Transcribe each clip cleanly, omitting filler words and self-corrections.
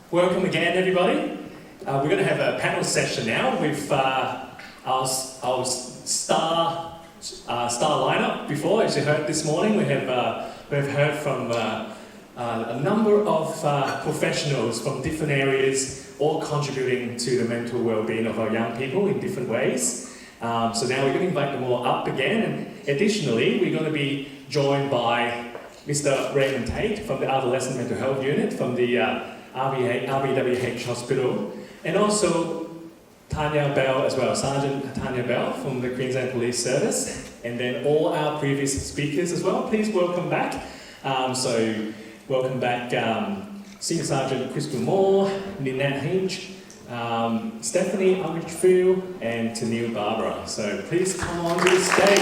Welcome again, everybody. We're going to have a panel session now with our star lineup. Before, as you heard this morning, we've heard from a number of professionals from different areas, all contributing to the mental well-being of our young people in different ways. So now we're going to invite them all up again, and additionally, we're going to be joined by Mr. Raymond Taite from the Adolescent Mental Health Unit from the RBWH Hospital, and also Tanya Bell as well, Sergeant Tanya Bell from the Queensland Police Service, and then all our previous speakers as well. Please welcome back. Welcome back Senior Sergeant Crystal Moore, Nanette Hinsch, Stephanie Outridge-Field, and Taneal Barber. So please come on to the stage.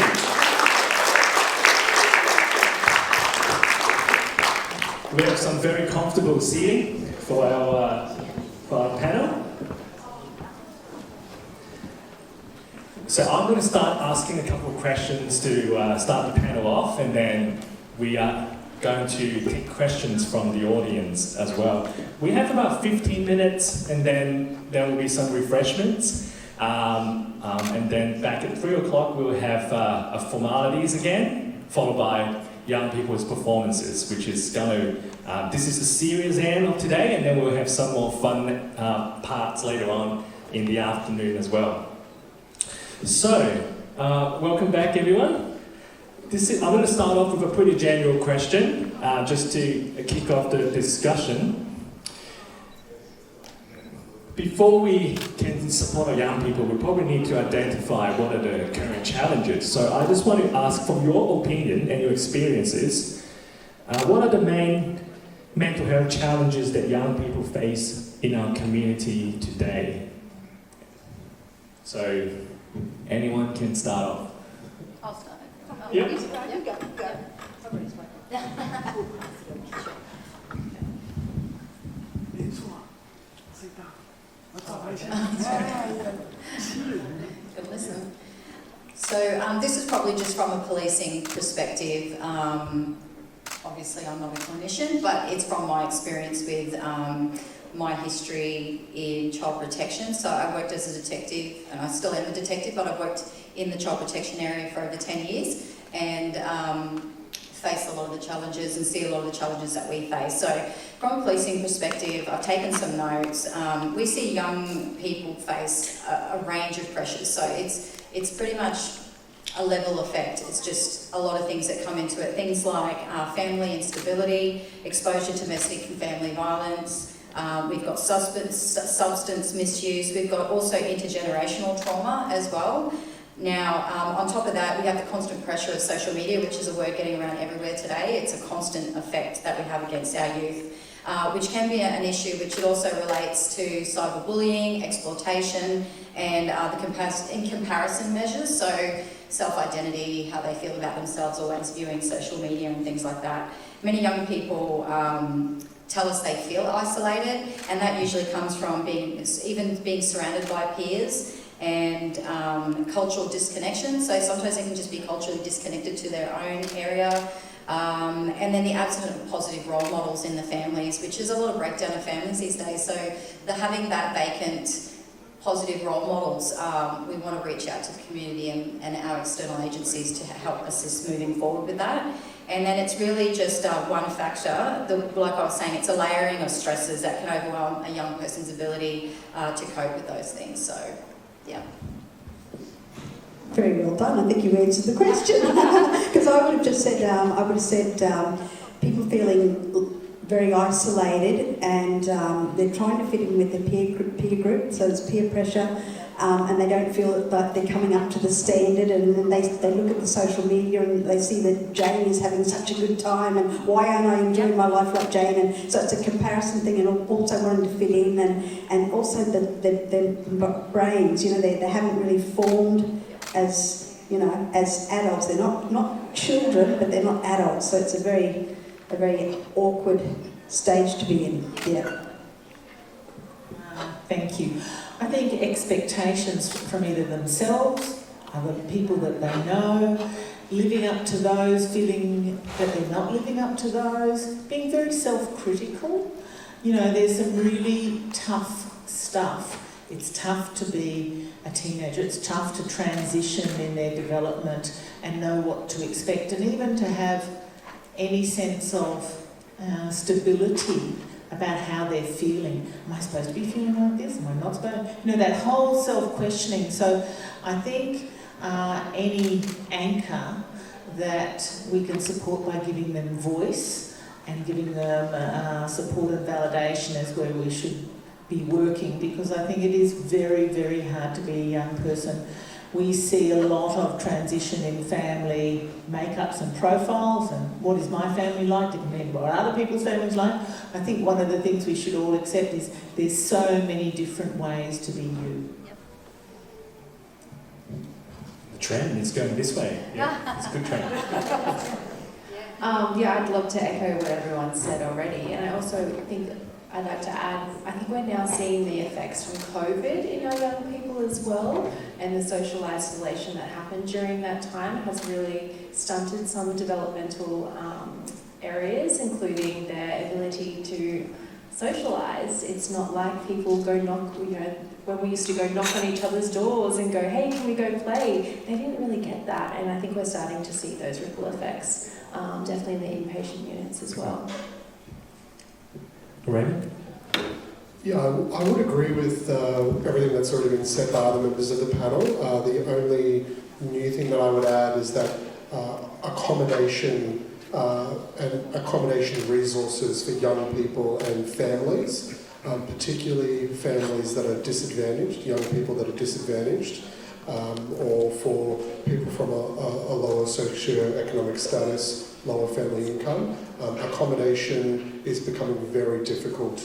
We have some very comfortable seating for our panel. So I'm going to start asking a couple of questions to start the panel off, and then we are going to take questions from the audience as well. We have about 15 minutes, and then there will be some refreshments. And then back at 3 o'clock we'll have formalities again, followed by young people's performances, which is going to, this is the serious end of today, and then we'll have some more fun parts later on in the afternoon as well. So, welcome back everyone. I'm going to start off with a pretty general question, just to kick off the discussion. Before we can support our young people, we probably need to identify what are the current challenges. So I just want to ask, from your opinion and your experiences, what are the main mental health challenges that young people face in our community today? So anyone can start off. I'll start. Yep. Go. Good listen. So this is probably just from a policing perspective. Obviously I'm not a clinician, but it's from my experience with my history in child protection. So I worked as a detective, and I still am a detective, but I've worked in the child protection area for over 10 years and face a lot of the challenges and see a lot of the challenges that we face. So from a policing perspective, I've taken some notes. We see young people face a range of pressures. So it's pretty much a level effect. It's just a lot of things that come into it. Things like family instability, exposure to domestic and family violence. We've got substance misuse. We've got also intergenerational trauma as well. Now, on top of that, we have the constant pressure of social media, which is a word getting around everywhere today. It's a constant effect that we have against our youth, which can be an issue, which it also relates to cyberbullying, exploitation, and in comparison measures. So self-identity, how they feel about themselves, always viewing social media and things like that. Many young people tell us they feel isolated, and that usually comes from being surrounded by peers and cultural disconnection. So sometimes they can just be culturally disconnected to their own area. And then the absence of positive role models in the families, which is a lot of breakdown of families these days. So having that vacant positive role models, we want to reach out to the community and our external agencies to help assist moving forward with that. And then it's really just one factor. Like I was saying, it's a layering of stresses that can overwhelm a young person's ability to cope with those things. So, yeah. Very well done. I think you answered the question. Because I would have just said, people feeling very isolated, and they're trying to fit in with the peer group, so there's peer pressure, and they don't feel like they're coming up to the standard, and then they look at the social media and they see that Jane is having such a good time, and why aren't I enjoying my life like Jane? And so it's a comparison thing, and also wanting to fit in, and also the brains, they haven't really formed as adults. They're not children, but they're not adults, so it's a very awkward stage to be in. Yeah. Thank you. I think expectations from either themselves, other people that they know, living up to those, feeling that they're not living up to those, being very self-critical. there's some really tough stuff. It's tough to be a teenager. It's tough to transition in their development and know what to expect, and even to have any sense of stability about how they're feeling. Am I supposed to be feeling like this? Am I not supposed to? That whole self-questioning. So I think any anchor that we can support by giving them voice and giving them support and validation is where we should be working, because I think it is very, very hard to be a young person. We see a lot of transition in family makeups and profiles, and what is my family like depending on what other people's families like. I think one of the things we should all accept is there's so many different ways to be you. The trend is going this way. Yeah, it's a good trend. I'd love to echo what everyone said already, and I also think I'd like to add, I think we're now seeing the effects from COVID in our young people as well, and the social isolation that happened during that time has really stunted some developmental areas, including their ability to socialise. It's not like people go knock, when we used to go knock on each other's doors and go, hey, can we go play? They didn't really get that, and I think we're starting to see those ripple effects, definitely in the inpatient units as well. Raymond? Yeah, I would agree with everything that's already been said by other members of the panel. The only new thing that I would add is that accommodation and accommodation resources for young people and families, particularly families that are disadvantaged, young people that are disadvantaged, or for people from a lower socioeconomic status, lower family income. Accommodation is becoming very difficult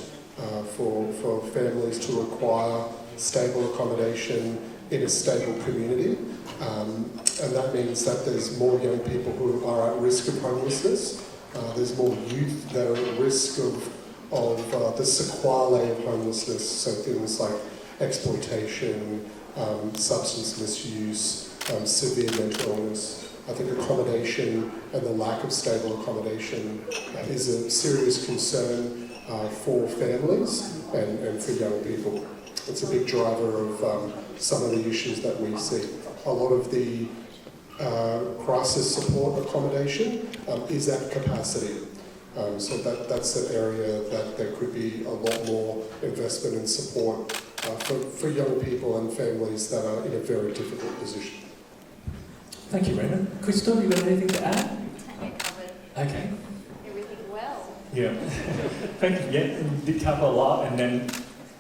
for families to acquire stable accommodation in a stable community. And that means that there's more young people who are at risk of homelessness. There's more youth that are at risk of the sequelae of homelessness, so things like exploitation, substance misuse, severe mental illness. I think accommodation and the lack of stable accommodation is a serious concern for families and for young people. It's a big driver of some of the issues that we see. A lot of the crisis support accommodation is at capacity. So that's an area that there could be a lot more investment and support for young people and families that are in a very difficult position. Thank you, Raymond. Crystal, you got anything to add? Tanya covered Okay. everything well. Yeah. Thank you. Yeah, you did cover a lot, and then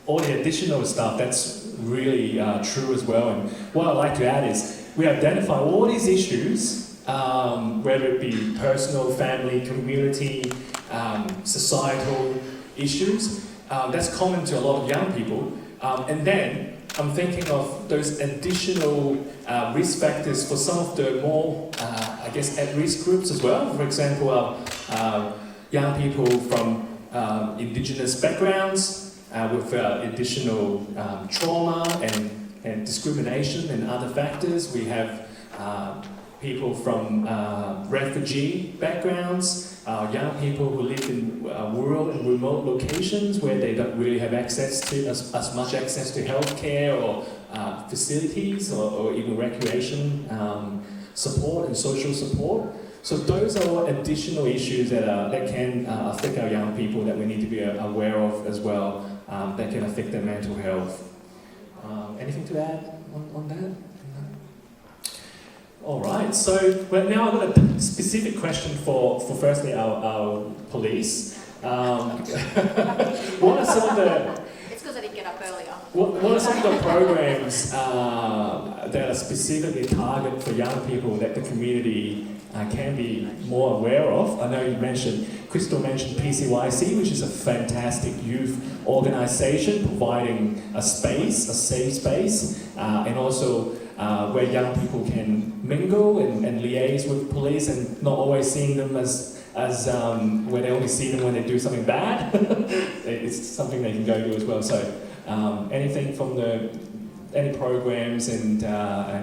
all the additional stuff, that's really true as well. And what I'd like to add is we identify all these issues, whether it be personal, family, community, societal issues, that's common to a lot of young people. And then I'm thinking of those additional risk factors for some of the more, at-risk groups as well. For example, young people from Indigenous backgrounds with additional trauma and discrimination and other factors. We have people from refugee backgrounds, young people who live in rural and remote locations where they don't really have access to as much access to healthcare or facilities or even recreation support and social support. So those are additional issues that can affect our young people that we need to be aware of as well, that can affect their mental health. Anything to add on that? All right, so now I've got a specific question for firstly our police. What are some of the... It's because I didn't get up earlier. What are some of the programs that are specifically targeted for young people that the community can be more aware of? I know Crystal mentioned PCYC, which is a fantastic youth organisation providing a safe space, and also where young people can mingle and liaise with police and not always seeing them as where they only see them when they do something bad. It's something they can go to as well. So anything from any programs and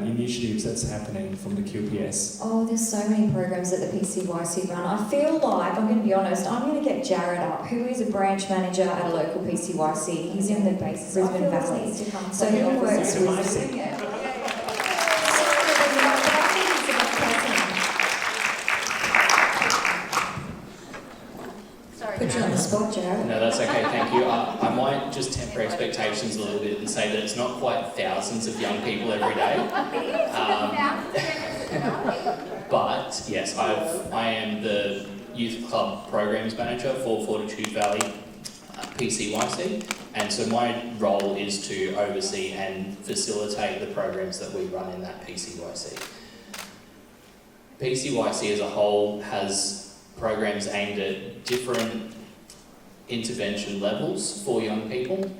initiatives that's happening from the QPS? Oh, there's so many programs that the PCYC run. I feel like, I'm going to be honest, I'm going to get Jared up, who is a branch manager at a local PCYC. He's in the Brisbane Valley. So he works with... Sorry, Put you on the spot, Jared. No, that's okay, thank you. I might just temper expectations a little bit and say that it's not quite thousands of young people every day. But yes, I am the Youth Club Programs Manager for Fortitude Valley PCYC, and so my role is to oversee and facilitate the programs that we run in that PCYC. PCYC as a whole has programs aimed at different intervention levels for young people.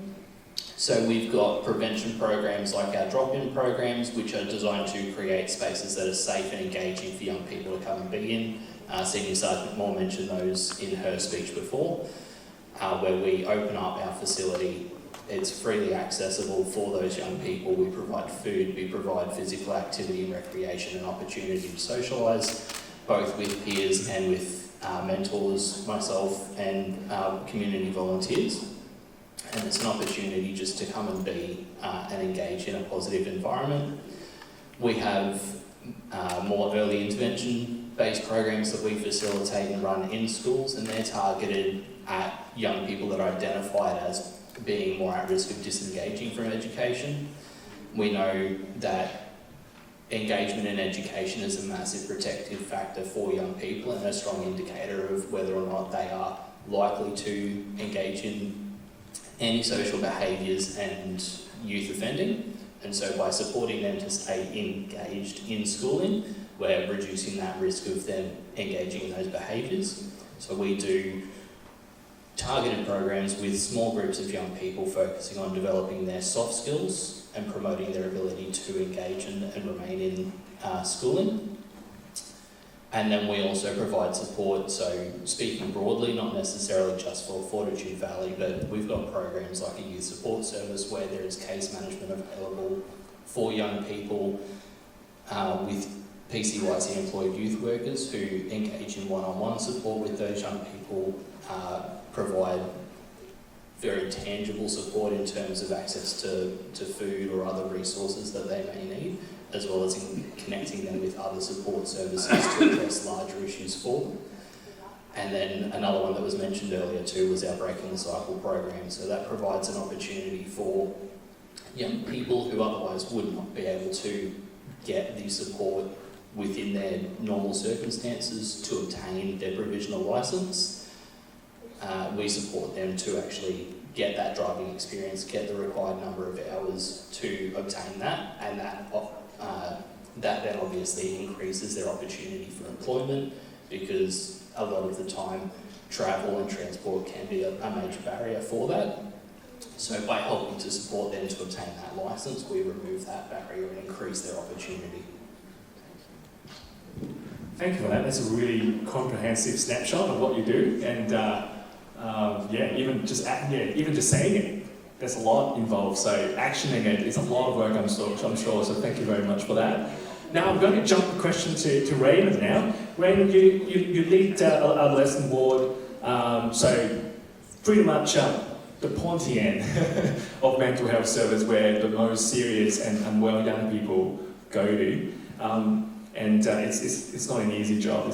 So we've got prevention programs like our drop-in programs, which are designed to create spaces that are safe and engaging for young people to come and be in. Senior Sergeant Moore mentioned those in her speech before, where we open up our facility. It's freely accessible for those young people. We provide food, we provide physical activity and recreation and opportunity to socialise, both with peers and with mentors, myself and community volunteers. And it's an opportunity just to come and be and engage in a positive environment. We have more early intervention based programs that we facilitate and run in schools, and they're targeted at young people that are identified as being more at risk of disengaging from education. We know that engagement in education is a massive protective factor for young people and a strong indicator of whether or not they are likely to engage in antisocial behaviours and youth offending. And so by supporting them to stay engaged in schooling, we're reducing that risk of them engaging in those behaviours. So we do targeted programs with small groups of young people focusing on developing their soft skills and promoting their ability to engage and remain in schooling. And then we also provide support, so speaking broadly, not necessarily just for Fortitude Valley, but we've got programs like a youth support service where there is case management available for young people with PCYC employed youth workers who engage in one-on-one support with those young people, provide very tangible support in terms of access to food or other resources that they may need, as well as in connecting them with other support services to address larger issues for them. And then another one that was mentioned earlier too was our Breaking the Cycle program. So that provides an opportunity for young people who otherwise would not be able to get the support within their normal circumstances to obtain their provisional licence. We support them to actually get that driving experience, get the required number of hours to obtain that, and that then obviously increases their opportunity for employment, because a lot of the time travel and transport can be a major barrier for that. So by helping to support them to obtain that licence, we remove that barrier and increase their opportunity. Thank you for that. That's a really comprehensive snapshot of what you do, and even just saying it, there's a lot involved. So actioning it is a lot of work, I'm sure. So thank you very much for that. Now I'm going to jump the question to Raymond now. Raymond, you lead a lesson board, so pretty much the pointy end of mental health service where the most serious and unwell young people go to. It's not an easy job.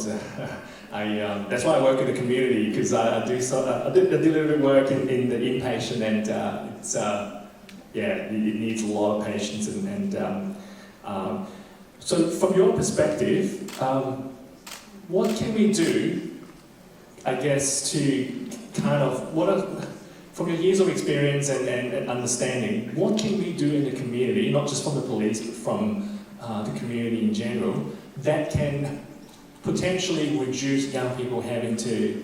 That's why I work in the community, because I do a little bit of work in the inpatient, and it needs a lot of patience so from your perspective, what can we do, I guess, to kind of, from your years of experience and understanding, what can we do in the community, not just from the police, but from the community in general, that can potentially reduce young people having to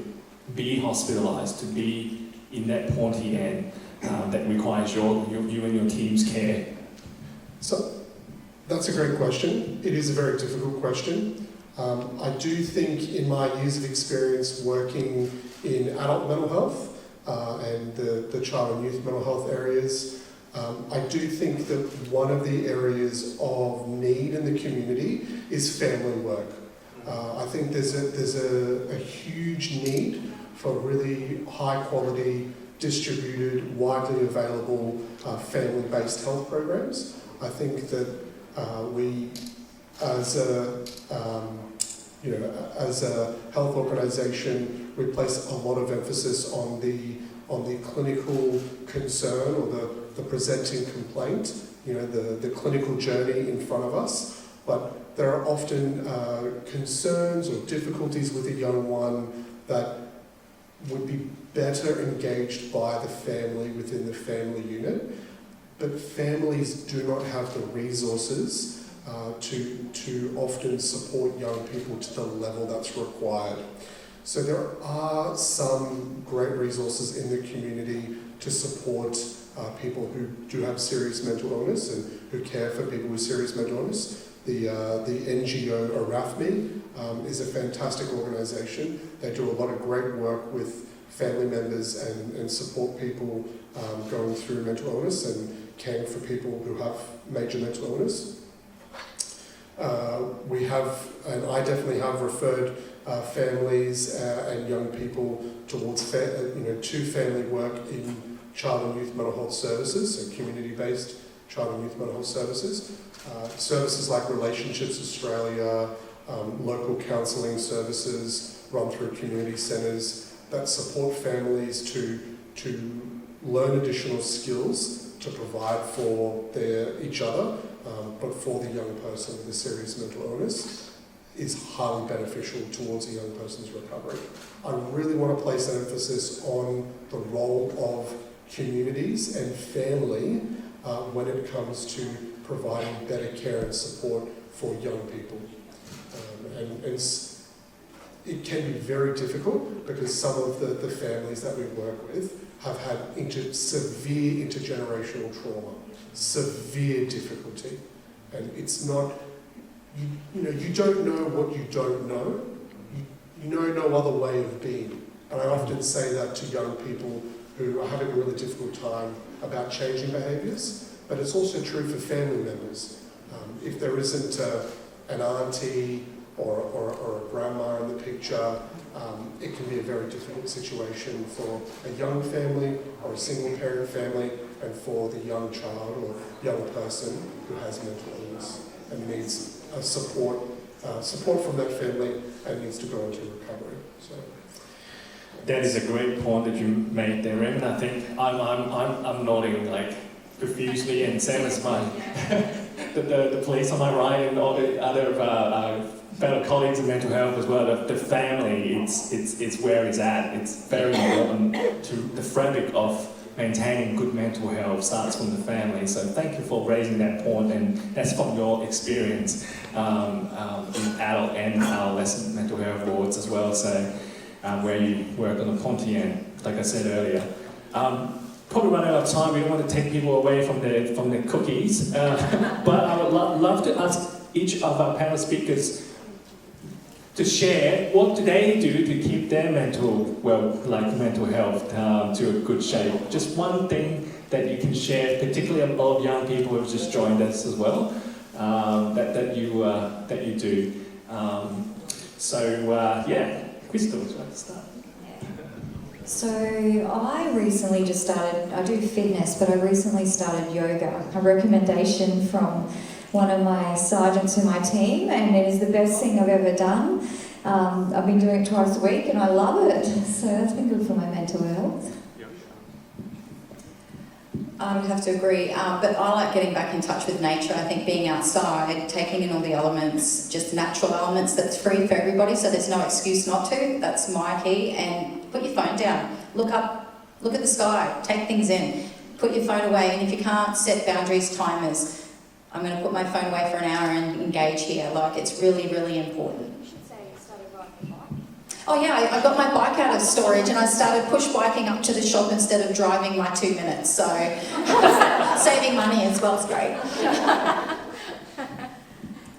be hospitalised, to be in that pointy end that requires you and your team's care? So that's a great question. It is a very difficult question. I do think in my years of experience working in adult mental health and the child and youth mental health areas, I do think that one of the areas of need in the community is family work. I think there's a huge need for really high quality, distributed, widely available family-based health programs. I think that we, as a health organisation, we place a lot of emphasis on the clinical concern or the presenting complaint, the clinical journey in front of us. But there are often concerns or difficulties with a young one that would be better engaged by the family within the family unit. But families do not have the resources to often support young people to the level that's required. So there are some great resources in the community to support people who do have serious mental illness and who care for people with serious mental illness. The NGO ARAFME is a fantastic organisation. They do a lot of great work with family members and support people going through mental illness and caring for people who have major mental illness. We have, and I definitely have referred families and young people towards to family work in child and youth mental health services, so community-based child and youth mental health services. Services like Relationships Australia, local counselling services run through community centres that support families to learn additional skills to provide for each other, but for the young person with a serious mental illness is highly beneficial towards a young person's recovery. I really want to place an emphasis on the role of communities and family when it comes to providing better care and support for young people. And it can be very difficult because some of the families that we work with have had severe intergenerational trauma, severe difficulty. And it's not, you don't know what you don't know. You know no other way of being. And I often say that to young people who are having a really difficult time about changing behaviours, but it's also true for family members. If there isn't an auntie or a grandma in the picture, it can be a very difficult situation for a young family or a single parent family and for the young child or young person who has mental illness and needs support from that family and needs to go into recovery. So that is a great point that you made there, Raymond. I think I'm nodding like profusely, and same as mine. the police on my right and all the other fellow colleagues in mental health as well. The family, it's where it's at. It's very important to the fabric of maintaining good mental health starts from the family. So thank you for raising that point, and that's from your experience in adult and adolescent mental health wards as well. So where you work on the Pontian, like I said earlier. Probably run out of time. We don't want to take people away from the cookies, but I would love to ask each of our panel speakers to share what do they do to keep their mental health to a good shape. Just one thing that you can share, particularly a lot of young people who have just joined us as well, that you do. Crystal, would you like to start? So I recently just started, I do fitness, but I recently started yoga, a recommendation from one of my sergeants in my team, and it is the best thing I've ever done. I've been doing it twice a week and I love it, so that's been good for my mental health. I would have to agree, but I like getting back in touch with nature. I think being outside, taking in all the elements, just natural elements that's free for everybody, so there's no excuse not to. That's my key. And put your phone down, look up, look at the sky, take things in, put your phone away, and if you can't, set boundaries, timers. I'm going to put my phone away for an hour and engage here. Like, it's really, really important. You should say you started riding a bike. Oh yeah, I got my bike out of storage and I started push biking up to the shop instead of driving my 2 minutes. So saving money as well is great.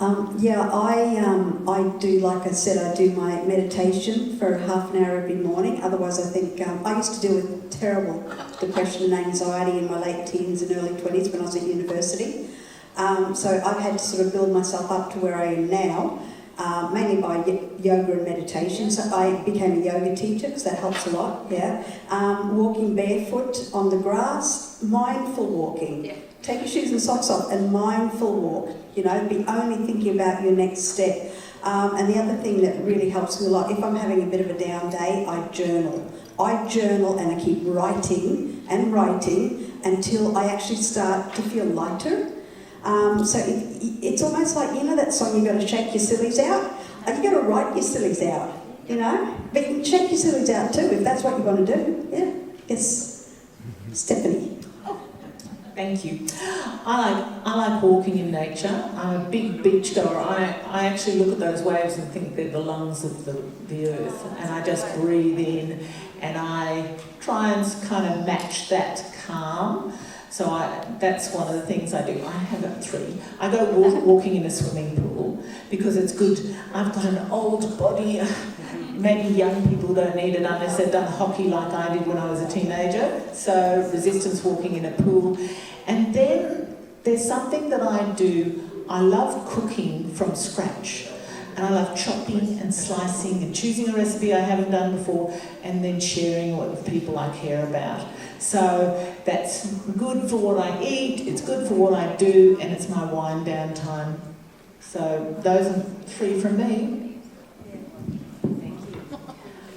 I do, like I said, I do my meditation for half an hour every morning. Otherwise, I think I used to deal with terrible depression and anxiety in my late teens and early 20s when I was at university. So I've had to sort of build myself up to where I am now, mainly by yoga and meditation. So I became a yoga teacher because that helps a lot, yeah. Walking barefoot on the grass, mindful walking. Yeah. Take your shoes and socks off and mindful walk, you know, be only thinking about your next step. And the other thing that really helps me a lot, if I'm having a bit of a down day, I journal. I journal and I keep writing and writing until I actually start to feel lighter. So it's almost like, you know that song, you got to shake your sillies out? You got to write your sillies out, you know? But you can shake your sillies out too if that's what you want to do. Yeah, yes. Stephanie. Thank you. I like walking in nature. I'm a big beach goer. I actually look at those waves and think they're the lungs of the earth, and I just breathe in and I try and kind of match that calm. So that's one of the things I do. I have got 3. I go walking in a swimming pool because it's good. I've got an old body. Maybe young people don't need it unless they've done hockey like I did when I was a teenager. So resistance walking in a pool. And then there's something that I do. I love cooking from scratch. And I love chopping and slicing and choosing a recipe I haven't done before and then sharing it with people I care about. So that's good for what I eat, it's good for what I do, and it's my wind down time. So those are 3 from me.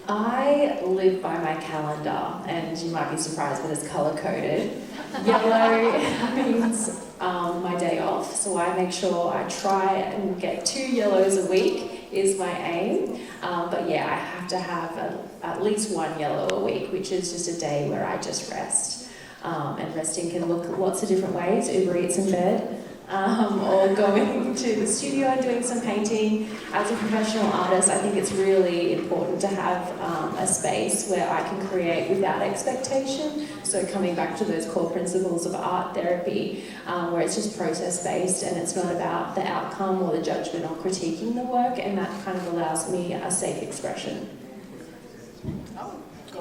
I live by my calendar, and you might be surprised, but it's colour-coded. Yellow means my day off, so I make sure I try and get 2 yellows a week is my aim. But yeah, I have to have at least 1 yellow a week, which is just a day where I just rest. And resting can look lots of different ways. Uber Eats in bed. Or going to the studio and doing some painting. As a professional artist, I think it's really important to have a space where I can create without expectation. So coming back to those core principles of art therapy, where it's just process-based and it's not about the outcome or the judgment or critiquing the work, and that kind of allows me a safe expression. I've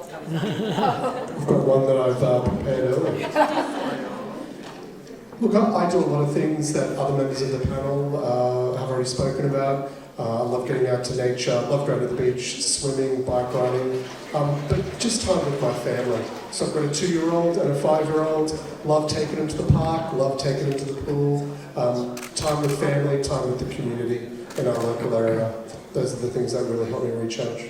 got one that I've prepared earlier. Look, I do a lot of things that other members of the panel have already spoken about. I love getting out to nature, love going to the beach, swimming, bike riding, but just time with my family. So I've got a 2-year-old and a 5-year-old, love taking them to the park, love taking them to the pool, time with family, time with the community in our local area. Those are the things that really help me recharge.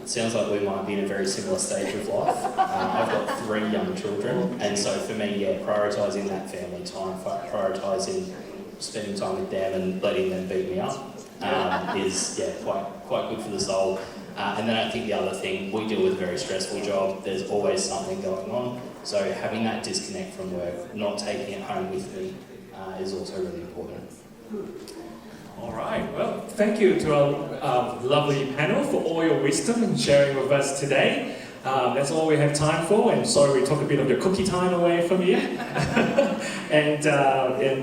Sounds like we might be in a very similar stage of life. I've got 3 young children, and so for me, yeah, prioritising that family time, prioritising spending time with them and letting them beat me up is quite good for the soul. And then I think the other thing, we deal with a very stressful job. There's always something going on, so having that disconnect from work, not taking it home with me, is also really important. All right, well, thank you to our lovely panel for all your wisdom and sharing with us today. That's all we have time for, and sorry we took a bit of your cookie time away from you.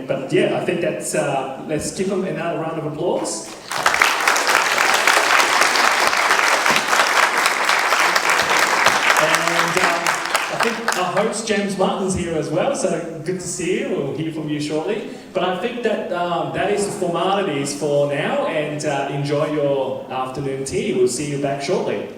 But yeah, I think that's, let's give them another round of applause. I think our host James Martin's here as well, so good to see you. We'll hear from you shortly. But I think that that is the formalities for now, and enjoy your afternoon tea. We'll see you back shortly.